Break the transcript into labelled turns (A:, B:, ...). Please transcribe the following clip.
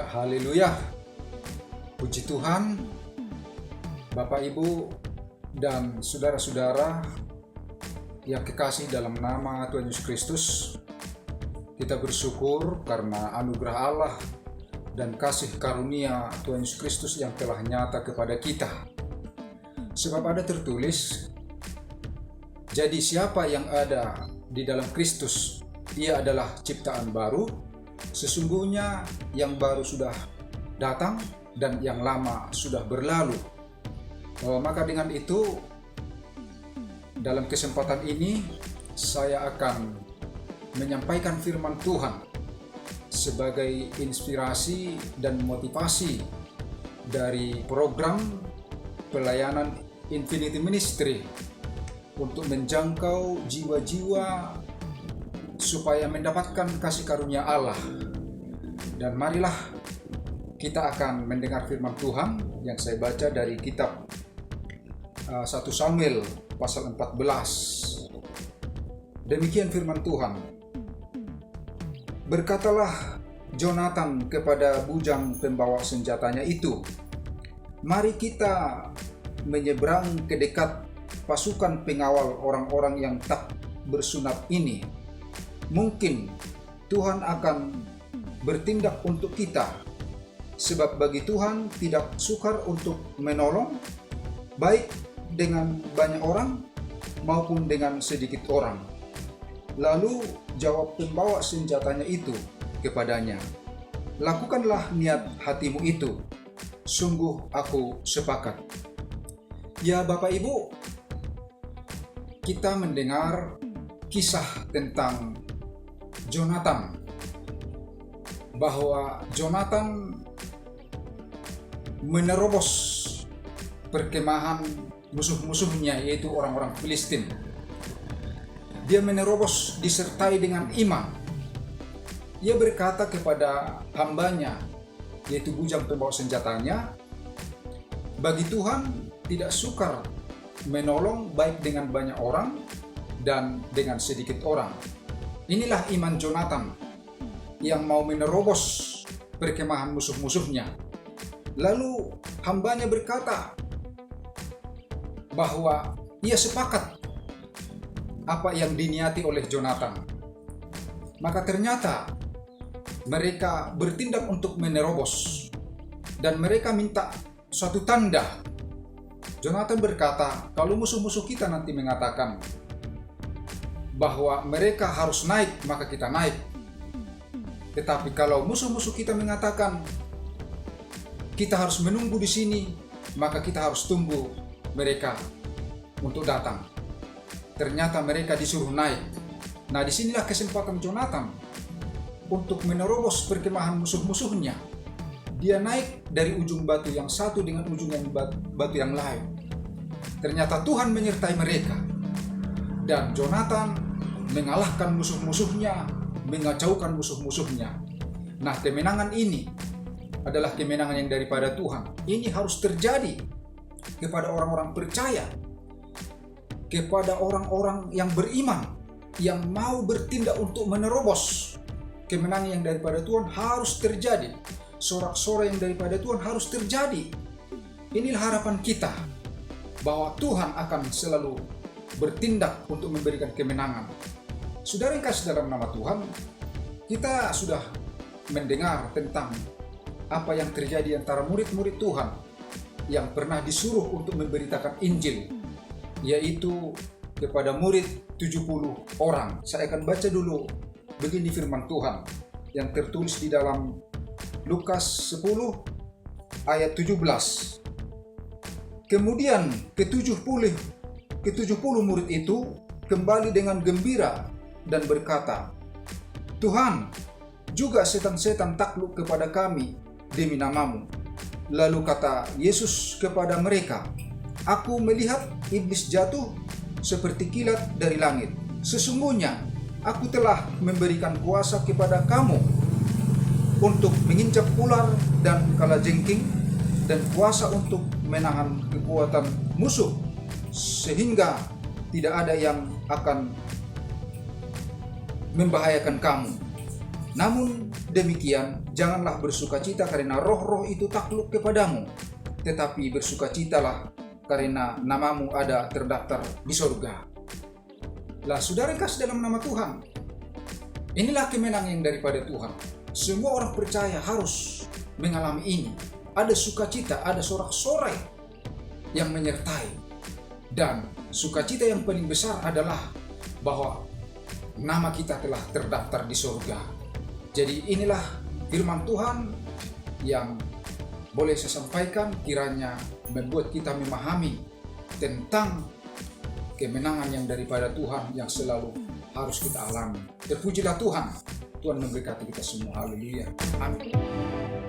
A: Ya, haleluya. Puji Tuhan, Bapak Ibu dan saudara-saudara yang kekasih dalam nama Tuhan Yesus Kristus. Kita bersyukur karena anugerah Allah dan kasih karunia Tuhan Yesus Kristus yang telah nyata kepada kita. Sebab ada tertulis, jadi siapa yang ada di dalam Kristus, ia adalah ciptaan baru. Sesungguhnya yang baru sudah datang dan yang lama sudah berlalu. Maka dengan itu, dalam kesempatan ini saya akan menyampaikan firman Tuhan sebagai inspirasi dan motivasi dari program pelayanan Infinity Ministry untuk menjangkau jiwa-jiwa supaya mendapatkan kasih karunia Allah. Dan marilah kita akan mendengar firman Tuhan yang saya baca dari kitab 1 Samuel pasal 14. Demikian firman Tuhan. Berkatalah Jonathan kepada bujang pembawa senjatanya itu, "Mari kita menyeberang ke dekat pasukan pengawal orang-orang yang tak bersunat ini. Mungkin Tuhan akan bertindak untuk kita, sebab bagi Tuhan tidak sukar untuk menolong, baik dengan banyak orang maupun dengan sedikit orang." Lalu jawab pembawa senjatanya itu kepadanya, "Lakukanlah niat hatimu itu, sungguh aku sepakat." Ya Bapak Ibu, kita mendengar kisah tentang Jonathan, bahwa Jonathan menerobos perkemahan musuh-musuhnya, yaitu orang-orang Filistin. Dia menerobos disertai dengan iman. Ia berkata kepada hambanya, yaitu bujang pembawa senjatanya, "Bagi Tuhan tidak sukar menolong baik dengan banyak orang dan dengan sedikit orang." Inilah iman Jonathan yang mau menerobos perkemahan musuh-musuhnya. Lalu hambanya berkata bahwa ia sepakat apa yang diniati oleh Jonathan. Maka ternyata mereka bertindak untuk menerobos dan mereka minta suatu tanda. Jonathan berkata, kalau musuh-musuh kita nanti mengatakan bahwa mereka harus naik, maka kita naik. Tetapi kalau musuh-musuh kita mengatakan kita harus menunggu di sini, maka kita harus tunggu mereka untuk datang. Ternyata mereka disuruh naik. Nah, disinilah kesempatan Jonathan untuk menerobos perkemahan musuh-musuhnya. Dia naik dari ujung batu yang satu dengan ujung yang batu yang lain. Ternyata Tuhan menyertai mereka. Dan Jonathan mengalahkan musuh-musuhnya, mengacaukan musuh-musuhnya. Nah, kemenangan ini adalah kemenangan yang daripada Tuhan. Ini harus terjadi kepada orang-orang percaya, kepada orang-orang yang beriman, yang mau bertindak untuk menerobos. Kemenangan yang daripada Tuhan harus terjadi. Sorak-sorai yang daripada Tuhan harus terjadi. Inilah harapan kita, bahwa Tuhan akan selalu bertindak untuk memberikan kemenangan. Saudara yang kasih dalam nama Tuhan, kita sudah mendengar tentang apa yang terjadi antara murid-murid Tuhan yang pernah disuruh untuk memberitakan Injil, yaitu kepada murid 70 orang. Saya akan baca dulu begini firman Tuhan yang tertulis di dalam Lukas 10 ayat 17. Kemudian ke-70 murid itu kembali dengan gembira dan berkata, "Tuhan, juga setan-setan takluk kepada kami demi namamu." Lalu kata Yesus kepada mereka, "Aku melihat iblis jatuh seperti kilat dari langit. Sesungguhnya aku telah memberikan kuasa kepada kamu untuk menginjak ular dan kalajengking, dan kuasa untuk menahan kekuatan musuh, sehingga tidak ada yang akan membahayakan kamu. Namun demikian janganlah bersukacita karena roh-roh itu takluk kepadamu, tetapi bersukacitalah karena namamu ada terdaftar di sorga. Lah saudara kasih dalam nama Tuhan, inilah kemenangan daripada Tuhan. Semua orang percaya harus mengalami ini. Ada sukacita, ada sorak-sorai yang menyertai. Dan sukacita yang paling besar adalah bahwa nama kita telah terdaftar di surga. Jadi inilah firman Tuhan yang boleh saya sampaikan, kiranya membuat kita memahami tentang kemenangan yang daripada Tuhan yang selalu harus kita alami. Terpujilah Tuhan. Tuhan memberkati kita semua. Haleluya. Amin.